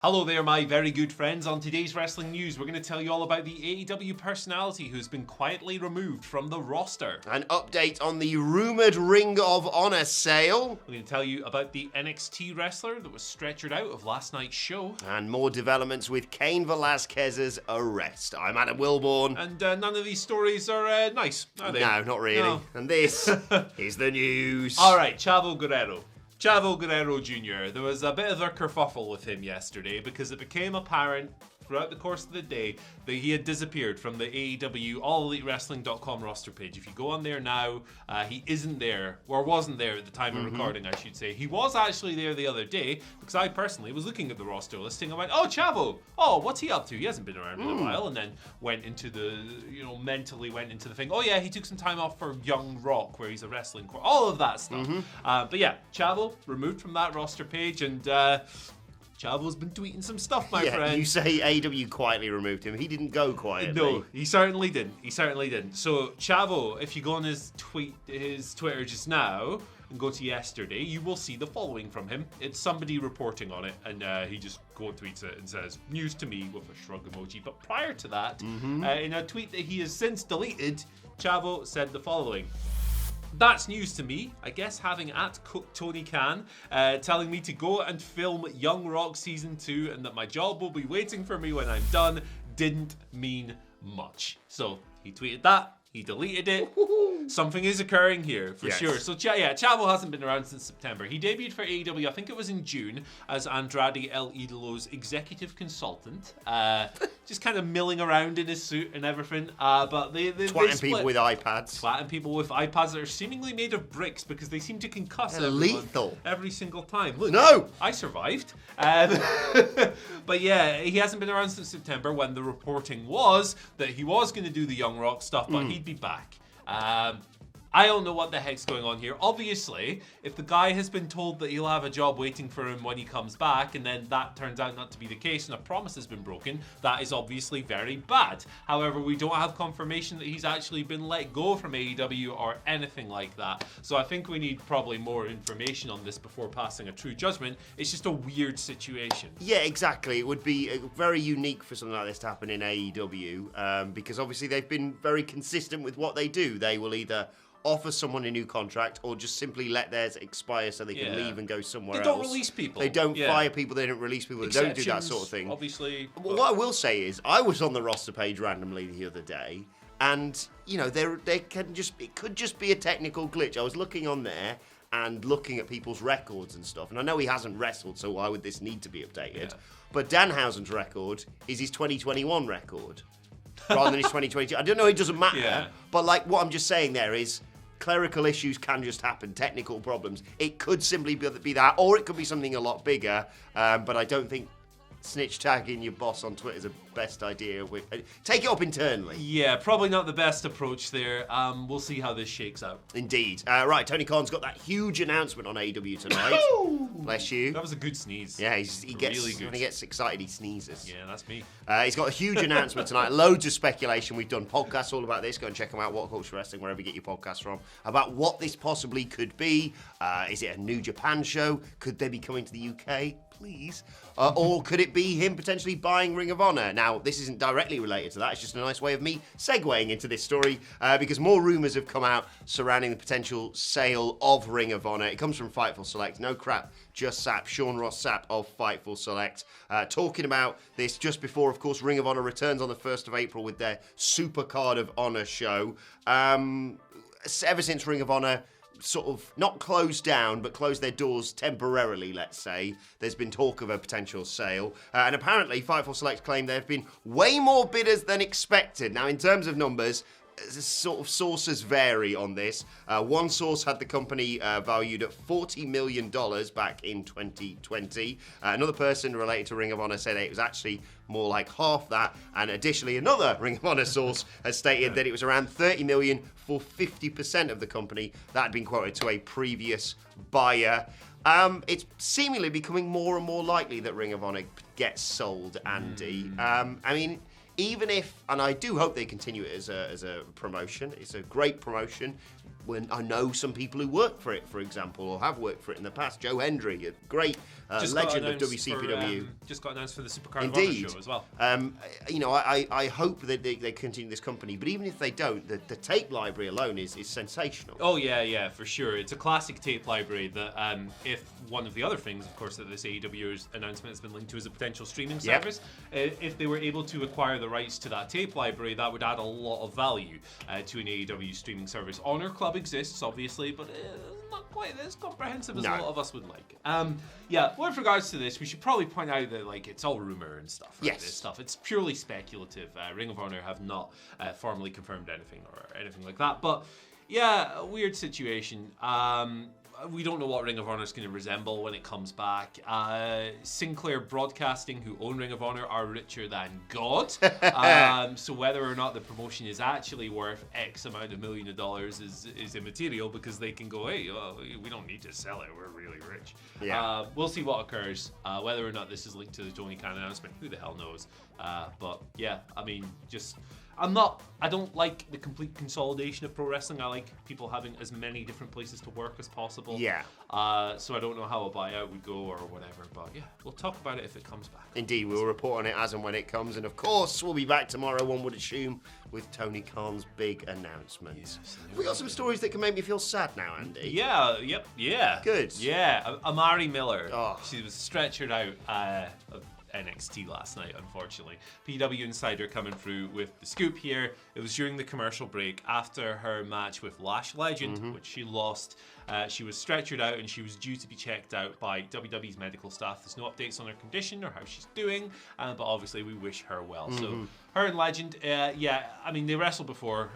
Hello there, my very good friends. On today's wrestling news, we're going to tell you all about the AEW personality who's been quietly removed from the roster. An update on the rumoured Ring of Honor sale. We're going to tell you about the NXT wrestler that was stretchered out of last night's show. And more developments with Cain Velasquez's arrest. I'm Adam Wilborn. And none of these stories are nice, are they? No, not really. No. And this is the news. All right, Chavo Guerrero Jr. There was a bit of a kerfuffle with him yesterday because it became apparent throughout the course of the day that he had disappeared from the AEW AllEliteWrestling.com roster page. If you go on there now, he isn't there, or wasn't there at the time of recording, I should say. He was actually there the other day because I personally was looking at the roster listing and went, oh, Chavo, oh, what's he up to? He hasn't been around in a while. And then went into the, mentally went into the thing, oh yeah, he took some time off for Young Rock, where he's a wrestling all of that stuff. But yeah, Chavo removed from that roster page, and Chavo's been tweeting some stuff, my friend. You say AEW quietly removed him. He didn't go quietly. No, he certainly didn't. So Chavo, if you go on his Twitter just now and go to yesterday, you will see the following from him. It's somebody reporting on it, and he just quote tweets it and says, news to me, with a shrug emoji. But prior to that, in a tweet that he has since deleted, Chavo said the following. That's news to me. I guess having Tony Khan telling me to go and film Young Rock Season 2 and that my job will be waiting for me when I'm done didn't mean much. So he tweeted that. He deleted it. Something is occurring here, for sure. So, Chavo hasn't been around since September. He debuted for AEW, I think it was in June, as Andrade El Idolo's executive consultant. Just kind of milling around in his suit and everything. But they twatting people with iPads. Twatting people with iPads that are seemingly made of bricks because they seem to concuss lethal every single time. Look, no! I survived. But yeah, he hasn't been around since September when the reporting was that he was going to do the Young Rock stuff, but he'd be back. I don't know what the heck's going on here. Obviously, if the guy has been told that he'll have a job waiting for him when he comes back, and then that turns out not to be the case and a promise has been broken, that is obviously very bad. However, we don't have confirmation that he's actually been let go from AEW or anything like that. So I think we need probably more information on this before passing a true judgment. It's just a weird situation. Yeah, exactly. It would be very unique for something like this to happen in AEW because obviously they've been very consistent with what they do. They will either offer someone a new contract or just simply let theirs expire so they can leave and go somewhere else. They don't release people. They don't fire people. They don't release people. They don't do that sort of thing. Obviously. Well, what I will say is I was on the roster page randomly the other day and, it could just be a technical glitch. I was looking on there and looking at people's records and stuff. And I know he hasn't wrestled, so why would this need to be updated? Yeah. But Danhausen's record is his 2021 record rather than his 2022. I don't know, it doesn't matter. But what I'm just saying there is clerical issues can just happen, technical problems. It could simply be that, or it could be something a lot bigger. But I don't think snitch tagging your boss on Twitter is the best idea. Take it up internally. Yeah, probably not the best approach there. We'll see how this shakes out. Indeed. Right, Tony Khan's got that huge announcement on AEW tonight. Bless you. That was a good sneeze. Yeah, when he gets excited, he sneezes. Yeah, that's me. He's got a huge announcement tonight. Loads of speculation. We've done podcasts all about this. Go and check them out, WhatCulture Wrestling, wherever you get your podcasts from, about what this possibly could be. Is it a New Japan show? Could they be coming to the UK? Please. Or could it be him potentially buying Ring of Honor? Now, this isn't directly related to that. It's just a nice way of me segueing into this story because more rumours have come out surrounding the potential sale of Ring of Honor. It comes from Fightful Select. No crap, just Sapp. Sean Ross Sapp of Fightful Select talking about this just before, of course, Ring of Honor returns on the 1st of April with their Super Card of Honor show. Ever since Ring of Honor sort of not closed down, but closed their doors temporarily, let's say, there's been talk of a potential sale. And apparently, Fightful Select claim there have been way more bidders than expected. Now, in terms of numbers, sort of sources vary on this. One source had the company valued at $40 million back in 2020. Another person related to Ring of Honor said it was actually more like half that. And additionally, another Ring of Honor source has stated that it was around $30 million for 50% of the company. That had been quoted to a previous buyer. It's seemingly becoming more and more likely that Ring of Honor gets sold, Andy. I mean, even if, and I do hope they continue it as a promotion, it's a great promotion, when I know some people who work for it, for example, or have worked for it in the past. Joe Hendry, a great legend of WCPW. Just got announced for the Supercard of Honor show as well. I hope that they continue this company, but even if they don't, the tape library alone is sensational. Oh yeah, for sure. It's a classic tape library that if one of the other things, of course, that this AEW announcement has been linked to is a potential streaming service. If they were able to acquire the rights to that tape library, that would add a lot of value to an AEW streaming service. Honor Club exists, obviously, but not quite as comprehensive as a lot of us would like. With regards to this, we should probably point out that it's all rumor and stuff. Right? Yes. This stuff. It's purely speculative. Ring of Honor have not formally confirmed anything or anything like that. But yeah, a weird situation. We don't know what Ring of Honor is going to resemble when it comes back. Sinclair Broadcasting, who own Ring of Honor, are richer than God. So whether or not the promotion is actually worth X amount of $1 million is immaterial, because they can go, hey, we don't need to sell it. We're really rich. Yeah. We'll see what occurs. Whether or not this is linked to the Tony Khan announcement, who the hell knows? But yeah, I mean, I don't like the complete consolidation of pro wrestling. I like people having as many different places to work as possible. Yeah. So I don't know how a buyout would go or whatever, but yeah, we'll talk about it if it comes back. Indeed, we'll report on it as and when it comes, and of course, we'll be back tomorrow, one would assume, with Tony Khan's big announcement. Yes, we got some stories that can make me feel sad now, Andy. Yeah. Good. Yeah, Amari Miller. Oh. She was stretchered out of NXT last night, unfortunately. PW Insider coming through with the scoop here. It was during the commercial break after her match with Lash Legend, which she lost. She was stretchered out and she was due to be checked out by WWE's medical staff. There's no updates on her condition or how she's doing, but obviously we wish her well. So her and Legend, they wrestled before.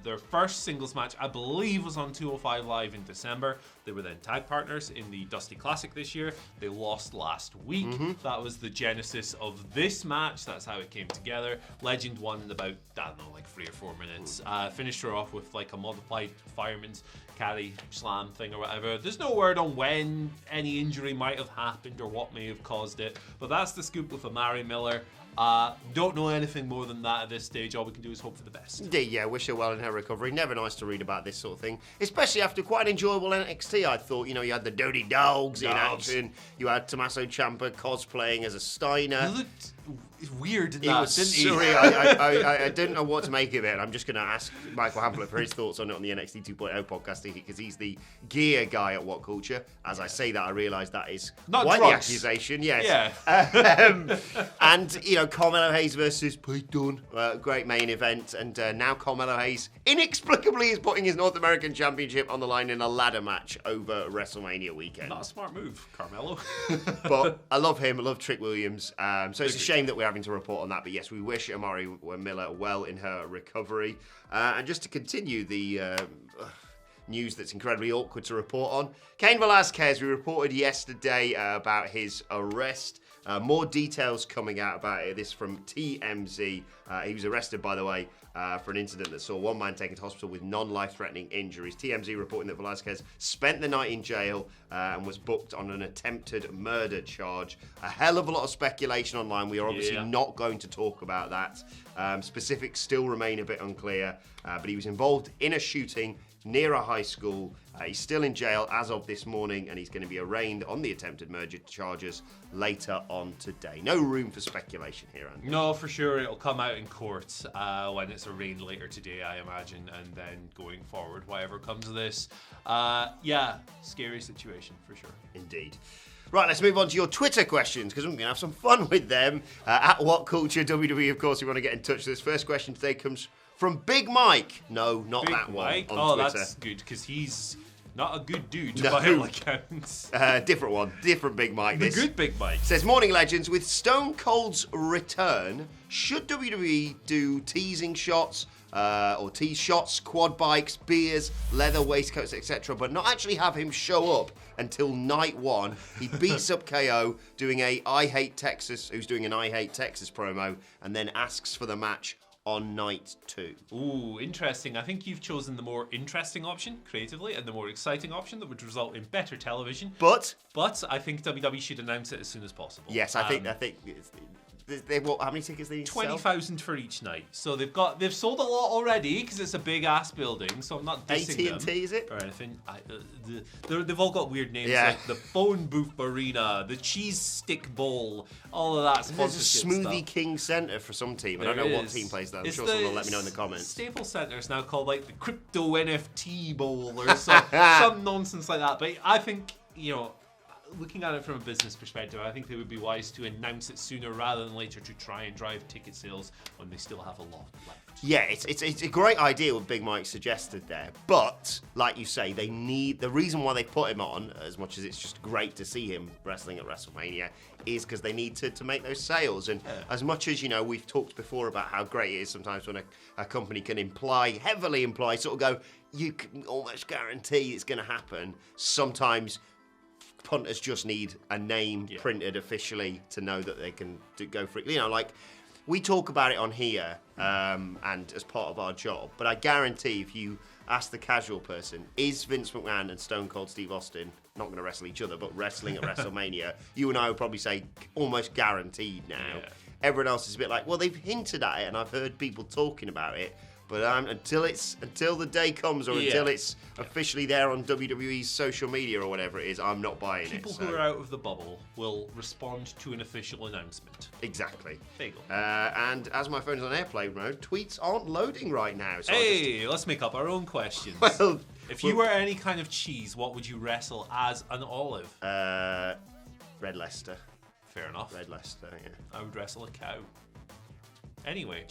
Their first singles match, I believe, was on 205 Live in December. They were then tag partners in the Dusty Classic this year. They lost last week. That was the genesis of this match. That's how it came together. Legend won in about, 3 or 4 minutes. Finished her off with a modified fireman's carry slam thing or whatever. There's no word on when any injury might have happened or what may have caused it, but that's the scoop with Amari Miller. Don't know anything more than that at this stage. All we can do is hope for the best. Indeed, yeah, wish her well in her recovery. Never nice to read about this sort of thing, especially after quite an enjoyable NXT, I thought. You had the Dirty Dogs in action. You had Tommaso Ciampa cosplaying as a Steiner. He looked weird in it that, was didn't he? surreal. I didn't know what to make of it. I'm just going to ask Michael Hamlet for his thoughts on it on the NXT 2.0 podcast, because he's the gear guy at WhatCulture. As I say that, I realise that is not quite drugs. the accusation. Yes. Yeah. And Carmelo Hayes versus Pete Dunne, great main event, and now Carmelo Hayes inexplicably is putting his North American Championship on the line in a ladder match over WrestleMania weekend. Not a smart move, Carmelo. But I love him. I love Trick Williams. So it's a shame that we're having to report on that. But yes, we wish Amari Miller well in her recovery. And just to continue the news that's incredibly awkward to report on, Cain Velasquez, we reported yesterday about his arrest. More details coming out about it. This from TMZ. He was arrested, by the way, for an incident that saw one man taken to hospital with non-life-threatening injuries. TMZ reporting that Velasquez spent the night in jail and was booked on an attempted murder charge. A hell of a lot of speculation online. We are obviously not going to talk about that. Specifics still remain a bit unclear, but he was involved in a shooting near a high school. He's still in jail as of this morning, and he's going to be arraigned on the attempted murder charges later on today. No room for speculation here, Andy. No, for sure. It'll come out in court when it's arraigned later today, I imagine, and then going forward, whatever comes of this. Scary situation, for sure. Indeed. Right, let's move on to your Twitter questions, because we're going to have some fun with them. At WhatCulture WWE, of course, we want to get in touch. This first question today comes from Big Mike. No, not Big that Mike? one on Twitter. That's good, because he's not a good dude No. by all accounts. Different one. Different Big Mike. The good Big Mike. Says, Morning Legends, with Stone Cold's return, should WWE do teasing shots, or tease shots, quad bikes, beers, leather waistcoats, etc., but not actually have him show up until night one? He beats up KO doing an I Hate Texas promo, and then asks for the match on night 2. Ooh, interesting. I think you've chosen the more interesting option creatively and the more exciting option that would result in better television. But I think WWE should announce it as soon as possible. yes, I think how many tickets they need to sell? 20,000 for each night. So they've sold a lot already because it's a big ass building. So I'm not dissing them. AT&T, is it? Or anything. They've all got weird names like the Phone Booth Arena, the Cheese Stick Bowl, all of that. There's a Smoothie King Centre for some team. I don't know what team plays that. I'm sure someone will let me know in the comments. Staples Centre is now called like the Crypto NFT Bowl or some nonsense like that. But I think, looking at it from a business perspective, I think they would be wise to announce it sooner rather than later to try and drive ticket sales when they still have a lot left. Yeah, it's a great idea what Big Mike suggested there, but like you say, they need the reason why they put him on, as much as it's just great to see him wrestling at WrestleMania, is because they need to make those sales. And as much as we've talked before about how great it is sometimes when a company can heavily imply, sort of go, you can almost guarantee it's going to happen. Sometimes punters just need a name printed officially to know that they can go for it. Like we talk about it on here and as part of our job, but I guarantee if you ask the casual person, is Vince McMahon and Stone Cold Steve Austin not going to wrestle each other, but wrestling at WrestleMania, you and I would probably say almost guaranteed now. Yeah. Everyone else is a bit like, well, they've hinted at it and I've heard people talking about it. But until the day comes or until it's officially there on WWE's social media or whatever it is, I'm not buying People who are out of the bubble will respond to an official announcement. Exactly. There you go. And as my phone's on airplane mode, tweets aren't loading right now. So let's make up our own questions. If you were any kind of cheese, what would you wrestle as an olive? Red Leicester. Fair enough. Red Leicester, yeah. I would wrestle a cow. Anyway.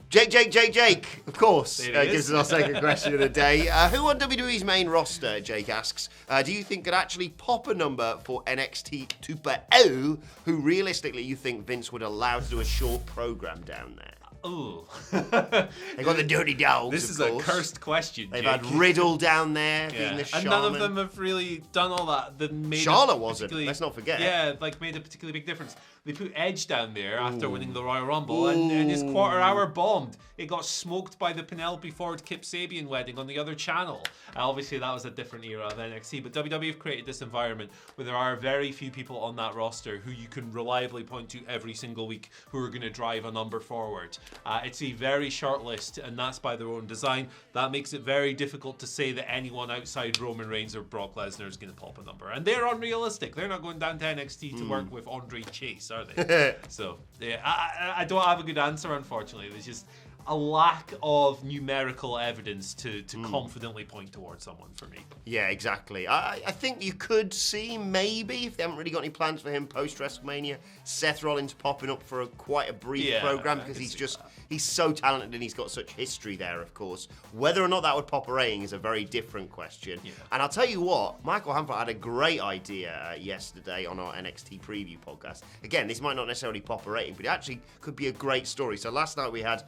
Jake, of course, gives us our second question of the day. Who on WWE's main roster, Jake asks, do you think could actually pop a number for NXT 2.0, who realistically you think Vince would allow to do a short program down there? Ooh. They got the Dirty Dogs. This is a cursed question. They've had Riddle down there being the shaman. And none of them have really done all that. Charlotte wasn't. Let's not forget. Yeah, made a particularly big difference. They put Edge down there after winning the Royal Rumble, and his quarter hour bombed. It got smoked by the Penelope Ford Kip Sabian wedding on the other channel. Obviously, that was a different era of NXT, but WWE have created this environment where there are very few people on that roster who you can reliably point to every single week who are going to drive a number forward. It's a very short list, and that's by their own design. That makes it very difficult to say that anyone outside Roman Reigns or Brock Lesnar is going to pop a number. And they're unrealistic. They're not going down to NXT to work with Andre Chase, are they? So, yeah, I don't have a good answer, unfortunately. There's just a lack of numerical evidence to confidently point towards someone for me. Yeah, exactly. I think you could see maybe, if they haven't really got any plans for him post-WrestleMania, Seth Rollins popping up for quite a brief program because he's so talented and he's got such history there, of course. Whether or not that would pop a rating is a very different question. Yeah. And I'll tell you what, Michael Hamflett had a great idea yesterday on our NXT preview podcast. Again, this might not necessarily pop a rating, but it actually could be a great story. So last night we had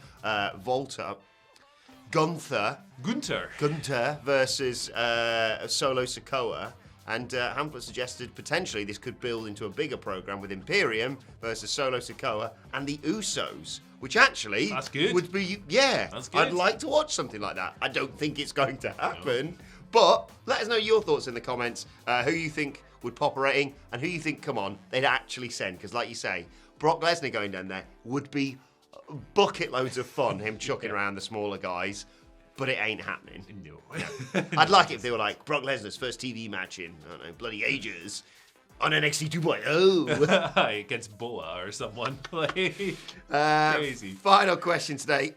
Gunther versus Solo Sikoa, and Hamflett suggested potentially this could build into a bigger program with Imperium versus Solo Sikoa and the Usos, which actually that's good. Would be that's good. I'd like to watch something like that. I don't think it's going to happen, but let us know your thoughts in the comments. Who you think would pop a rating and who you think, come on, they'd actually send, because like you say, Brock Lesnar going down there would be bucket loads of fun, him chucking around the smaller guys, but it ain't happening. No. I'd like it if they were like Brock Lesnar's first TV match in, I don't know, bloody ages on NXT 2.0 against Boa or someone. Crazy. Final question today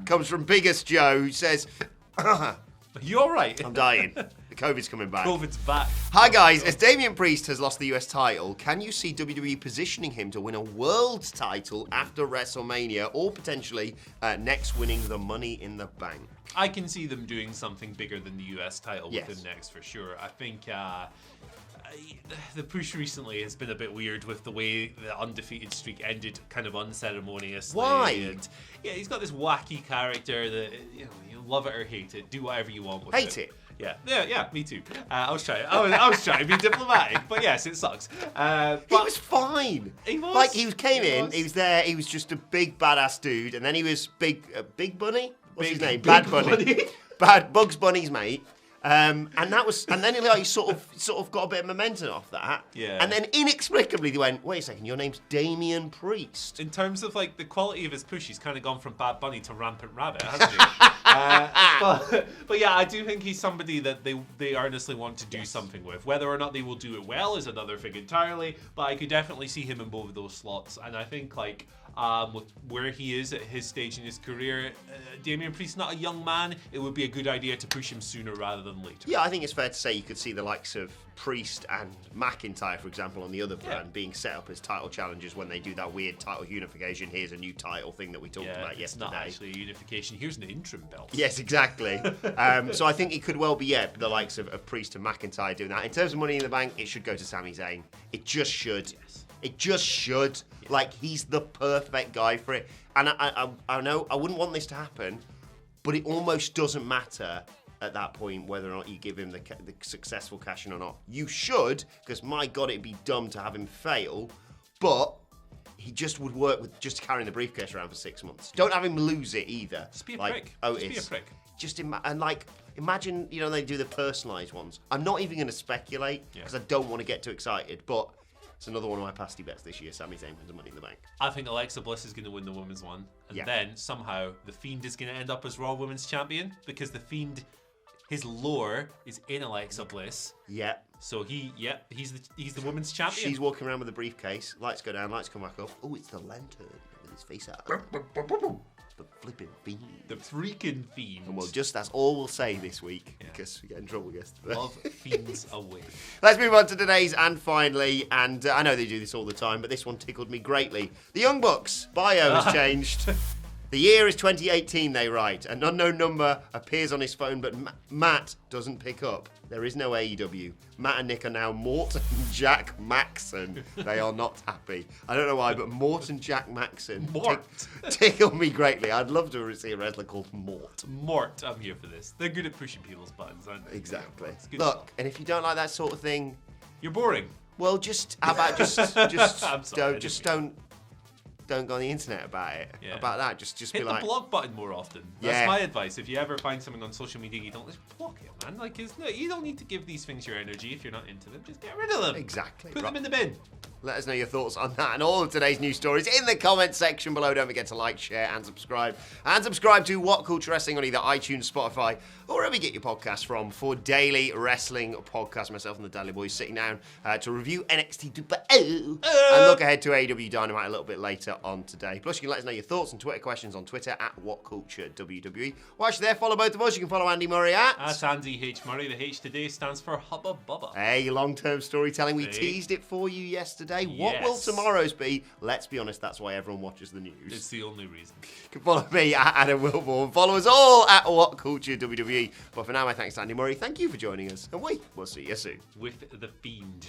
comes from Biggest Joe, who says, you all right? I'm dying. The COVID's coming back. COVID's back. Hi guys, as Damian Priest has lost the US title, can you see WWE positioning him to win a world title after WrestleMania, or potentially next winning the Money in the Bank? I can see them doing something bigger than the US title with him next, for sure. I think the push recently has been a bit weird with the way the undefeated streak ended kind of unceremoniously. Why? And, he's got this wacky character that, you love it or hate it, do whatever you want with Hate it? Yeah, me too. I was trying to be diplomatic, but yes, it sucks. But he was fine. He was. Like, he was there, he was just a big badass dude, and then he was Big Bunny? What's his name? Bad Bunny. Bugs Bunny's mate. And then he sort of got a bit of momentum off that. Yeah. And then inexplicably they went, wait a second, your name's Damian Priest. In terms of like the quality of his push, he's kind of gone from Bad Bunny to Rampant Rabbit, hasn't he? But yeah, I do think he's somebody that they earnestly want to do something with. Whether or not they will do it well is another thing entirely. But I could definitely see him in both of those slots, and I think like. With where he is at his stage in his career, Damian Priest not a young man. It would be a good idea to push him sooner rather than later. Yeah, I think it's fair to say you could see the likes of Priest and McIntyre, for example, on the other brand, being set up as title challengers when they do that weird title unification. Here's a new title thing that we talked about yesterday. It's not actually a unification. Here's an interim belt. Yes, exactly. So I think it could well be, the likes of Priest and McIntyre doing that. In terms of Money in the Bank, it should go to Sami Zayn. It just should. Yes. It just should. Yeah. Like, he's the perfect guy for it. And I know I wouldn't want this to happen, but it almost doesn't matter at that point whether or not you give him the successful cash-in or not. You should, because my God, it'd be dumb to have him fail, but he just would work with just carrying the briefcase around for 6 months. Don't have him lose it either. Just be a prick. Otis. Just be a prick. Imagine, they do the personalised ones. I'm not even going to speculate, because I don't want to get too excited, but it's another one of my pasty bets this year. Sami Zayn wins the Money in the Bank. I think Alexa Bliss is going to win the women's one. And then, somehow, The Fiend is going to end up as Raw Women's Champion. Because The Fiend, his lore is in Alexa Bliss. Yeah. So he's the women's champion. She's walking around with a briefcase. Lights go down, lights come back up. Oh, it's the lantern with his face out. The flipping Fiend. The freaking Fiend. And that's all we'll say this week, because we get in trouble yesterday. Love Fiends away. Let's move on to today's and finally, and I know they do this all the time, but this one tickled me greatly. The Young Bucks bio has changed. The year is 2018, they write. An unknown number appears on his phone, but Matt doesn't pick up. There is no AEW. Matt and Nick are now Mort and Jack Maxon. They are not happy. I don't know why, but Mort and Jack Maxon tickle me greatly. I'd love to see a wrestler called Mort. Don't, I'm here for this. They're good at pushing people's buttons, aren't they? Exactly. Look, and if you don't like that sort of thing, you're boring. Well, how about don't go on the internet about it. Yeah. About that, just hit be like, the block button more often. That's my advice. If you ever find something on social media you don't, just block it, man. Like, you don't need to give these things your energy if you're not into them. Just get rid of them. Exactly. Put them in the bin. Let us know your thoughts on that and all of today's news stories in the comment section below. Don't forget to like, share, and subscribe. And subscribe to What Culture Wrestling on either iTunes, Spotify, or wherever you get your podcasts from for daily wrestling podcasts. Myself and the Dudley Boys sitting down to review NXT 2.0 and look ahead to AEW Dynamite a little bit later on today. Plus, you can let us know your thoughts and Twitter questions on Twitter at WhatCultureWWE. Whilst you're there, follow both of us. You can follow Andy Murray at Andy H. Murray. The H today stands for Hubba Bubba. Hey, long-term storytelling. We teased it for you yesterday. Yes. What will tomorrow's be? Let's be honest, that's why everyone watches the news. It's the only reason. You can follow me at Adam Wilborn. Follow us all at What Culture WWE. But for now, my thanks to Andy Murray. Thank you for joining us. And we'll see you soon. With the Fiend.